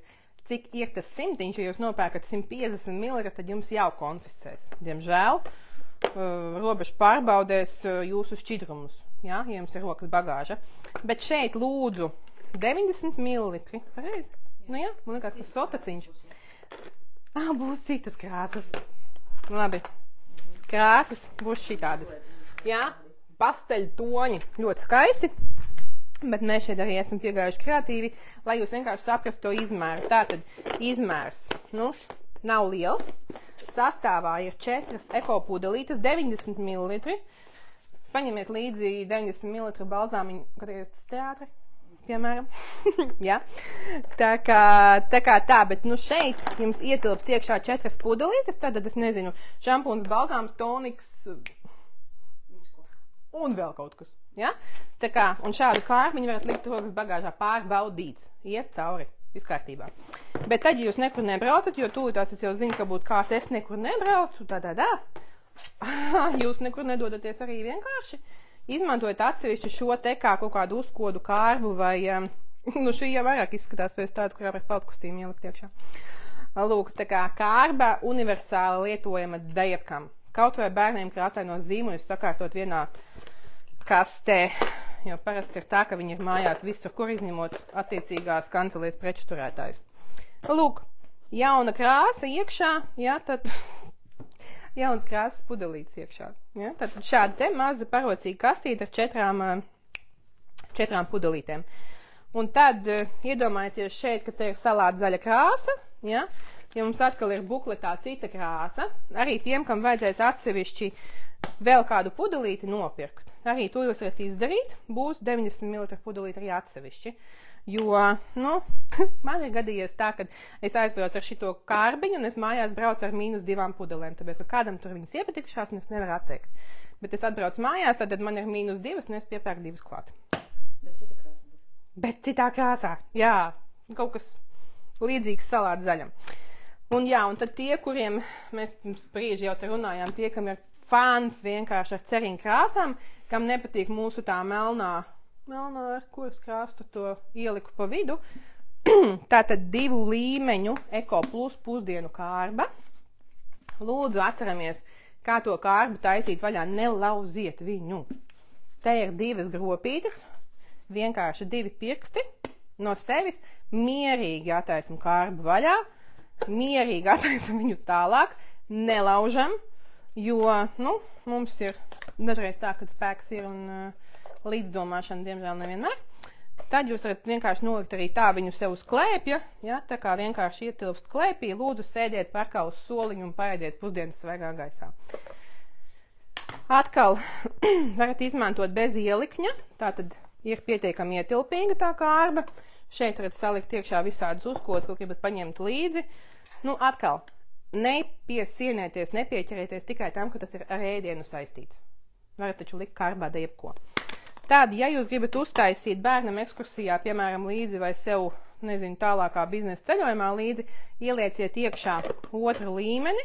cik ir tas simtiņš, ja jūs nopērkat 150 ml, tad jums jau konfiscēs. Diemžēl, robežu pārbaudēs jūsu šķidrumus, jā, ja jums ir rokas bagāža. Bet šeit lūdzu 90 ml, pareizi? Nu jā, man liekas, tas sotaciņš. Būs citas krāsas. Labi. Krāsas būs šitādas. Jā, pasteļu toņi ļoti skaisti, bet mēs šeit arī esam piegājuši kreatīvi, lai jūs vienkārši saprastu to izmēru. Tātad izmērs, nu, nav liels. Sastāvā ir 4 ekopūdelītes, 90 ml. Paņemiet līdzi 90 ml balzāmiņu, kad ir teātri, piemēram. Ja? Tā kā tā, bet nu šeit jums ietilpst iekšā 4 pudelītes, tad es nezinu, šampūns, balzāms, toniks un vēl kaut kas. Ja? Tā kā, un šādu kārbiņu varat likt rokas bagāžā pārbaudīts, iet cauri, viss kārtībā. Bet tad, ja jūs nekur nebraucat, jo tūlītās es jau zinu, ka būtu kāds es nekur nebraucu, jūs nekur nedodaties arī vienkārši. Izmantojot atsevišķi šo te kā kaut kādu uzkodu kārbu vai, nu šī jau vairāk izskatās pēc tādas, kurā var peldkostīmu ielikt iekšā. Lūk, tā kā kārba universāli lietojama dejapkam. Kaut vai bērniem krāsainos zīmuļus sakārtot vienā kastē, jo parasti ir tā, ka viņi ir mājās visur, kur izņemot attiecīgās kancelēs preču turētājus. Lūk, jauna krāsa iekšā, jā, tad jauns krāsas pudelītes iekšā. Ja? Tad šāda te maza parocīga kastīte ar 4 pudelītēm. Un tad iedomājieties šeit, ka te ir salāta zaļa krāsa, ja? Ja mums atkal ir bukletā cita krāsa, arī tiem, kam vajadzēs atsevišķi vēl kādu pudelīti nopirkt. Arī to jūs varat izdarīt, būs 90 ml pudelīti arī atsevišķi. Jo, nu, man ir gadījies tā, ka es aizbraucu ar šito kārbiņu, un es mājās braucu ar -2 pudelēm, tāpēc, ka kādam tur viņas iepatikušās, un es nevaru atteikt. Bet es atbraucu mājās, tad man ir -2, un es piepērku 2 klāt. Bet cita krāsa būs. Bet citā krāsā, jā, kaut kas līdzīgs salāta zaļam. Un jā, un tad tie, kuriem mēs pirms brīža jau te runājām, tie, kam ir fans vienkārši ar cerīgu krāsām, kam nepatīk mūsu tā melnā, ar kuras krāstu to ieliku pa vidu, tātad 2 līmeņu Eko Plus pusdienu kārba. Lūdzu, atceramies, kā to kārbu taisīt vaļā, nelauziet viņu. Te ir 2 gropītes, vienkārši 2 pirksti no sevis, mierīgi attaisam kārbu vaļā, mierīgi attaisam viņu tālāk, nelaužam, jo, nu, mums ir dažreiz tā, kad spēks ir un līdzdomāšana, diemžēl, nevienmēr. Tad jūs varat vienkārši nolikt arī tā viņu sev uz klēpja, ja, tā kā vienkārši ietilpst klēpī, lūdzu sēdiet parkā uz soliņu un paēdiet pusdienas svaigā gaisā. Atkal varat izmantot bez ielikņa, tātad ir pietiekami ietilpīga tā kārba. Šeit varat salikt iekšā visādus uzkotus, ko gribat paņemt līdzi. Nu, atkal, nepiesienēties, nepieķerieties tikai tam, ka tas ir ar ēdienu saistīts. Varat taču likt kārbā da jebko. Tad, ja jūs gribat uztaisīt bērnam ekskursijā, piemēram, līdzi vai sev, nezinu, tālākā biznesa ceļojumā līdzi, ielieciet iekšā 2 līmeni,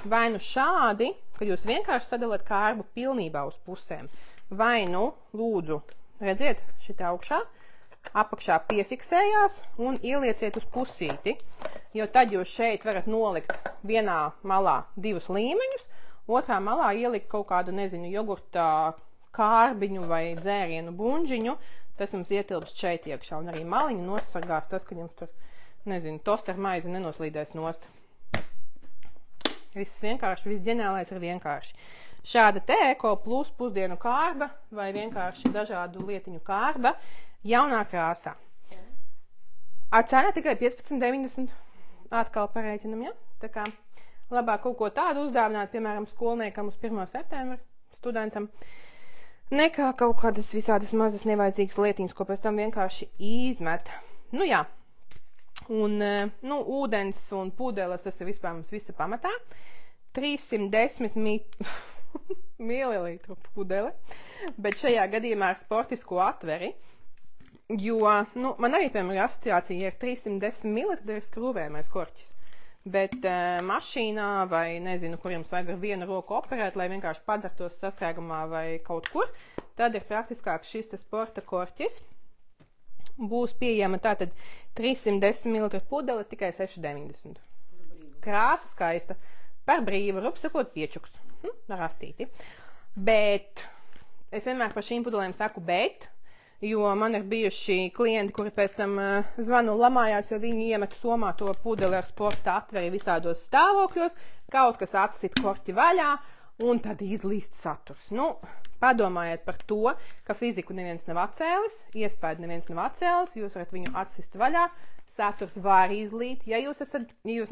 vai nu šādi, kad jūs vienkārši sadalat kārbu pilnībā uz pusēm, vai nu, lūdzu, redziet, šitā augšā, apakšā piefiksējās un ielieciet uz pusīti, jo tad jūs šeit varat nolikt vienā malā 2 līmeņus, otrā malā ielikt kaut kādu, nezinu, jogurta kārbiņu vai dzērienu buņģiņu, tas jums ietilpst šeit iekšā, un arī maliņu nosargās tas, ka jums tur, nezinu, toster maize nenoslīdēs nost. Viss vienkārši, viss ģeniālais ir vienkārši. Šāda te Eko Plus pusdienu kārba vai vienkārši dažādu lietiņu kārba jaunā krāsā. Cena tikai 15,90 atkal parēķinam, ja? Tā kā labāk kaut ko tādu uzdāvināt, piemēram, skolniekam uz 1. septembra studentam, nekā kaut kādas visādas mazas nevajadzīgas lietiņas, ko pēc tam vienkārši izmet. Nu jā, un nu, ūdens un pudeles, tas ir vispār mums visa pamatā. 310 mililitru pudele, bet šajā gadījumā ar sportisko atveri, jo, nu, man arī, piemēram, ir asociācija, ja ir 310 mililitru, ir skrūvējamais korķis. Bet mašīnā vai, nezinu, kur jums vajag ar vienu roku operēt, lai vienkārši padzertos sastrēgumā vai kaut kur, tad ir praktiskāk šis te sporta korķis. Būs pieejama tātad 310 ml pudele tikai 6,90. Krāsa skaista. Par brīvu, rupsakot piečuks. Rastīti. Bet es vienmēr par šīm pudelēm saku bet, jo man ir bijuši klienti, kuri pēc tam zvanu lamājās, jo viņi iemet somā to pudeli ar sporta atveri visādos stāvokļos, kaut kas atsit korķi vaļā, un tad izlīst saturs. Nu, padomājiet par to, ka fiziku neviens nav atcēlis, iespēju neviens nav atcēlis, jūs varat viņu atsist vaļā, saturs var izlīt. Ja jūs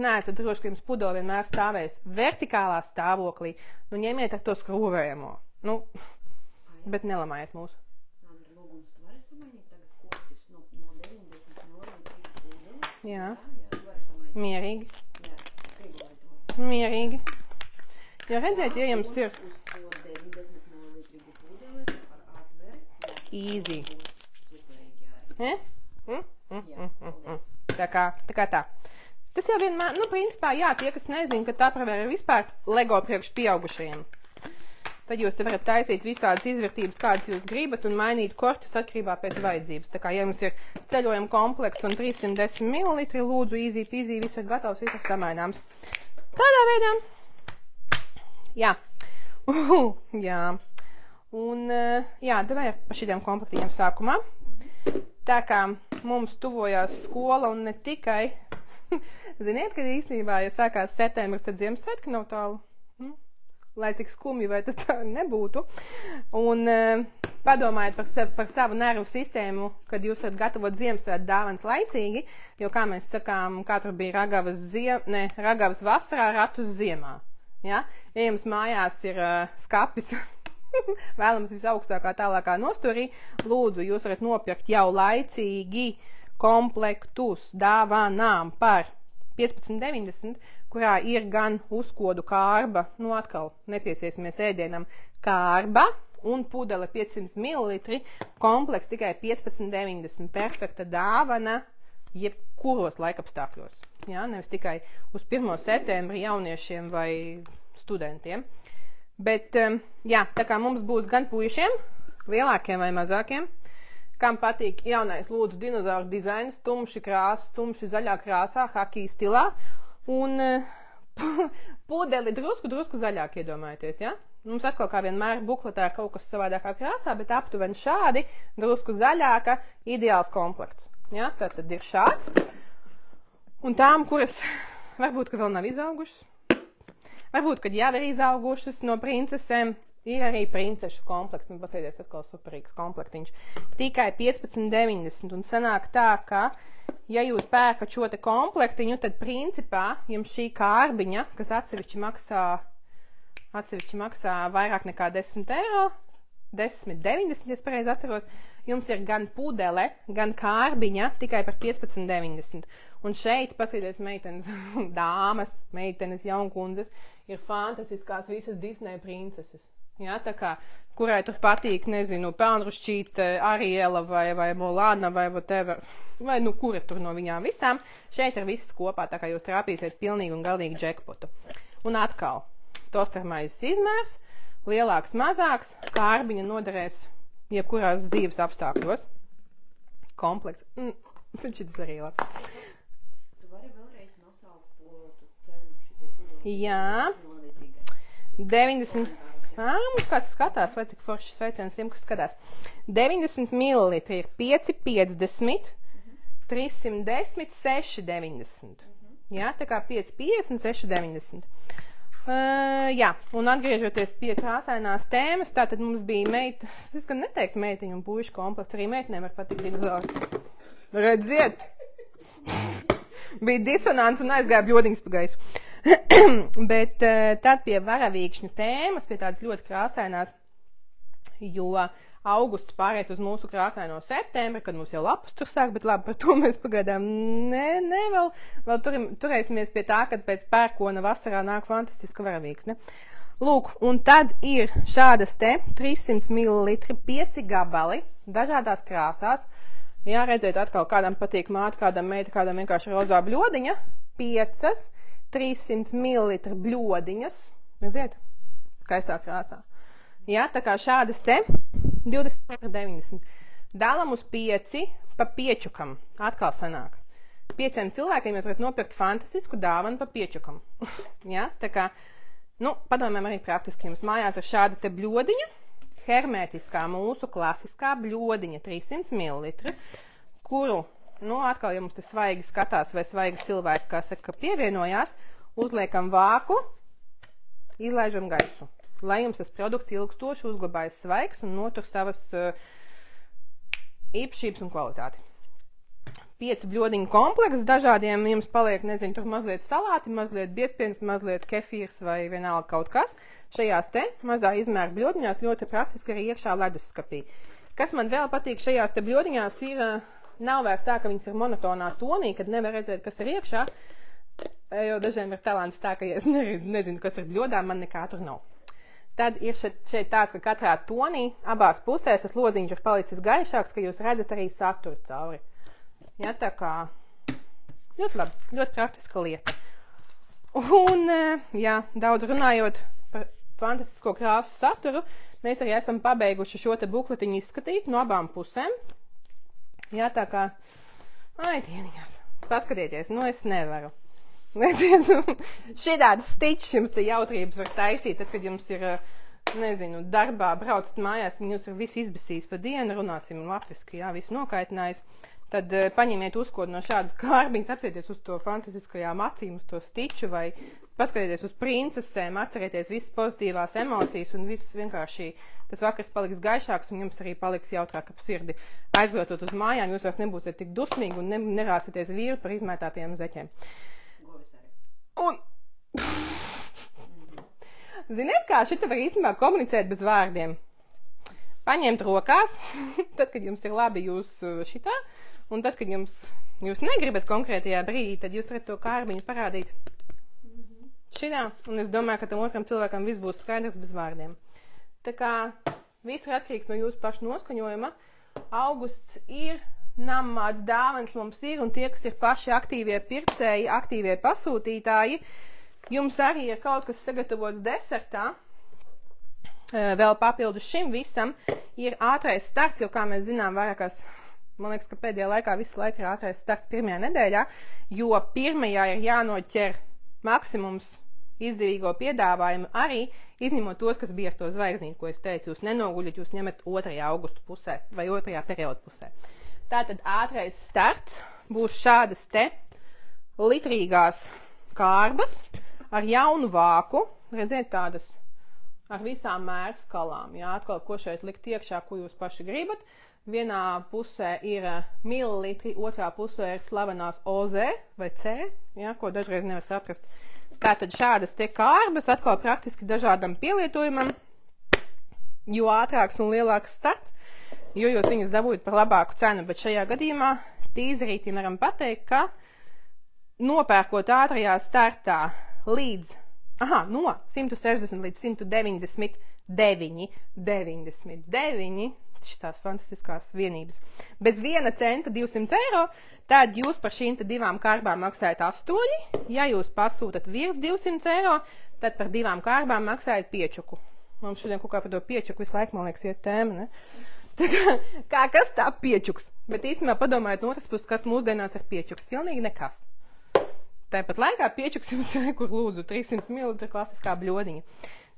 neesat droši, ka jums pudeli vienmēr stāvēs vertikālā stāvoklī, nu ņemiet ar to skrūvējamo. Nu, bet nelamājiet mūsu. Jā, mierīgi. Mierīgi. Jo redziet, ja jums ir easy. Tā kā tā. Tas jau vienmēr, nu, principā, jā, tie, kas nezin, ka tā pravēr vispār Lego priekš pieaugušajiem. Tad jūs te varat taisīt visādas izvērtības, kādas jūs gribat, un mainīt korķus atkarībā pēc vajadzības. Tā kā, ja jums ir ceļojuma komplekts un 310 ml, lūdzu, easy peasy, viss ir gatavs, viss ir samaināms. Tādā veidā. Jā. Jā. Un, jā, devai par šitiem komplektiem sākumā. Tā kā mums tuvojās skola un ne tikai, ziniet, kad īstenībā, ja sākās septembris, tad Ziemassvētki nav tālu. Lai cik skumji vai tas tā nebūtu. Un padomājiet par savu nervu sistēmu, kad jūs varat gatavot Ziemassvētku dāvanas laicīgi, jo, kā mēs sakām, katru bija ragavas vasarā, ratus ziemā. Ja? Ja jums mājās ir skapis, vēlams visaugstākā tālākā nosturī, lūdzu, jūs varat nopirkt jau laicīgi komplektus dāvanām par 15,90, kurā ir gan uzkodu kārba, nu atkal nepiesiesimies ēdienam, kārba un pudele 500 ml, komplekts tikai 15,90, perfekta dāvana jebkuros laikapstākļos. Jā, nevis tikai uz 1. septembri jauniešiem vai studentiem. Bet, jā, tā kā mums būs gan puišiem, lielākiem vai mazākiem, kam patīk jaunais lūdzu dinozauru dizains, tumši krāsas, tumši zaļā krāsā, hakī stilā, un pudeli drusku zaļāk iedomājieties, ja? Mums atkal kā vienmēr bukletā ir kaut kas savādākā krāsā, bet aptuveni šādi, drusku zaļāka, ideāls komplekts. Ja? Tad ir šāds. Un tām, kuras varbūt, ka vēl nav izaugušas, varbūt, kad jau ir izaugušas no princesēm, ir arī princešu komplekts. Un pasēdies atkal superīgs komplektiņš. Tikai 15,90. Un sanāk tā, ka, ja jūs pērkat šo te komplektiņu, tad principā jums šī kārbiņa, kas atsevišķi maksā vairāk nekā 10 eiro, 10,90, ja pareizi atceros, jums ir gan pudele, gan kārbiņa tikai par 15,90. Un šeit, paskatieties, meitenes, dāmas, meitenes, jaunkundzes, ir fantastiskās visas Disney princeses. Jā, tā kā, kurai tur patīk, nezinu, Pelnrušķīte, Ariela vai Molāna vai whatever, vai nu kura tur no viņām visām, šeit ir viss kopā, tā kā jūs trāpīsiet pilnīgi un galīgi džekpotu. Un atkal, tostermaizes izmērs, lielāks, mazāks, kārbiņa noderēs jebkurās dzīves apstākļos. Komplekts. Šis arī labs. Tu vari vēlreiz nosaukt tu cenu šitie pudeli? Jā. 90. Mums kāds skatās, vai cik forši sveiciens tiem, kas skatās. 90 ml ir 5,50, 310, 6,90. Jā, tā kā 5,50, 6,90. Jā, un atgriežoties pie krāsainās tēmas, tātad mums bija es gan neteiktu meitiņu un puišu komplekts, arī meitenēm var patikt dinozauri. Redziet! Bija disonants un aizgāja bļodiņas pa gaisu. Bet tad pie varavīkšņu tēmas, pie tādas ļoti krāsainās, jo augusts pāriet uz mūsu krāsaino septembri, kad mums jau lapas tur sāk, bet labi, par to mēs pagaidām vēl turēsimies pie tā, kad pēc pērkona vasarā nāk fantastiska varavīksne. Lūk, un tad ir šādas te 300 ml 5 gabali dažādās krāsās. Jā, redziet, atkal kādam patīk māte, kādam meita, kādam vienkārši rozā bļodiņa. 5 300 ml bļodiņas. Redziet, skaistā krāsā. Jā, tā kā šādas te 24,90. Dalam uz 5 pa piečukam. Atkal sanāk. 5 cilvēkiem jūs varat nopirkt fantastisku dāvanu pa piečukam. Jā, tā kā, padomājam arī praktiski. Jums mājās ir šāda te bļodiņa. Hermētiskā mūsu klasiskā bļodiņa 300 ml, kuru, atkal, ja mums te svaigi skatās vai svaigi cilvēki, kā saka, pievienojās, uzliekam vāku, izlaižam gaisu, lai jums tas produkts ilgstoši uzglabājas svaigs un notur savas īpašības un kvalitāti. 5 bļodiņu komplekts, dažādiem jums paliek, nezinu, tur mazliet salāti, mazliet biezpiens, mazliet kefīrs vai vienalga kaut kas. Šajās te mazā izmēra bļodiņās ļoti praktiski arī iekšā ledusskapī. Kas man vēl patīk šajās te bļodiņās ir, nav vairs tā, ka viņas ir monotonā tonī, kad nevar redzēt, kas ir iekšā, jo dažiem ir talants tā, ka ja es nezinu, kas ir bļodā, man nekā tur nav. Tad ir šeit tāds, ka katrā tonī, abās pusēs, tas lodziņš ir palicis gaišāks, ka jūs redzat arī saturu cauri. Jā, tā kā ļoti labi, ļoti praktiska lieta. Un, jā, daudz runājot par fantastisko krāsu saturu, mēs arī esam pabeiguši šo te bukletiņu izskatīt no abām pusēm. Jā, tā kā, dieniņās, paskatieties, es nevaru. Šitādas stičs jums te jautrības var taisīt, tad, kad jums ir, nezinu, darbā braucat mājās, un jūs ir viss izbesījis pa dienu, runāsim latviski, jā, viss nokaitinājis. Tad paņemiet uzkodu no šādas kārbiņas, apsieties uz to fantastiskajām acīm, uz to stiču vai paskatieties uz princesēm, atcerieties visas pozitīvās emocijas un viss vienkārši tas vakars paliks gaišāks un jums arī paliks jautrāk ap sirdi. Aizbraucot uz mājām, jūs vairs nebūsiet tik dusmīgi un nerāsieties vīru par izmētātajiem zeķiem. Govis arī. Ziniet kā, šita var īstenībā komunicēt bez vārdiem. Paņemt rokās, tad, kad jums ir labi jūs šitā, Un tad, kad jūs negribat konkrētajā brīdī, tad jūs varat to kārbiņu parādīt šitā. Un es domāju, ka tam otram cilvēkam viss būs skaidrs bez vārdiem. Tā kā viss ir atkarīgs no jūsu pašu noskaņojuma. Augusts ir, nammāts dāvans mums ir, un tie, kas ir paši aktīvie pircēji, aktīvie pasūtītāji, jums arī ir kaut kas sagatavots desertā. Vēl papildus šim visam ir ātrais starts, jo, kā mēs zinām, vairākās, man liekas, ka pēdējā laikā visu laiku ir ātrais starts pirmajā nedēļā, jo pirmajā ir jānoķer maksimums izdevīgo piedāvājumu arī, izņemot tos, kas bija ar to zvaigznīti, ko es teicu, jūs nenoguļat, jūs ņemat 2. augustu pusē vai 2. periodu pusē. Tātad ātrais starts būs šādas te litrīgās kārbas ar jaunu vāku, redziet tādas ar visām mērskalām, jā, atkal, ko šeit likt iekšā, ko jūs paši gribat. Vienā pusē ir mililitri, otrā pusē ir slavenās OZ vai C, jā, ko dažreiz nevar saprast. Tātad šādas te kārbas, atkal praktiski dažādam pielietojumam, jo ātrāks un lielāks starts, jo jūs viņas dabūjat par labāku cenu, bet šajā gadījumā tīzerītī varam pateikt, ka nopērkot ātrajā startā līdz no 160 līdz 199 šitās fantastiskās vienības. Bez 1 centa 200 eiro, tad jūs par šīm divām kārbām maksājat 8. Ja jūs pasūtat virs 200 eiro, tad par 2 kārbām maksājat piečuku. Mums šodien kaut kā par to piečuku visu laiku, man liekas, iet tēma, ne? Tā kā kas tā piečuks? Bet īstenībā padomājiet no otras puses, kas mūsdienās ir piečuks. Pilnīgi nekas. Tāpat laikā piečuks jums ir, kur lūdzu 300 ml klasiskā bļodiņa.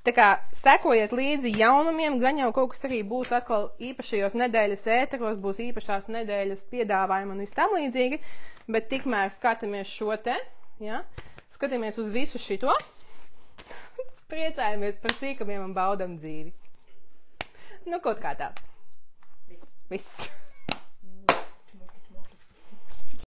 Tā kā sekojiet līdzi jaunumiem, gan jau kaut kas arī būs atkal īpašajos nedēļas ēteros, būs īpašās nedēļas piedāvājumi un viss tam līdzīgi, bet tikmēr skatāmies šo te, ja? Skatāmies uz visu šito, priecājamies par sīkumiem un baudam dzīvi. Nu, kaut kā tā. Viss.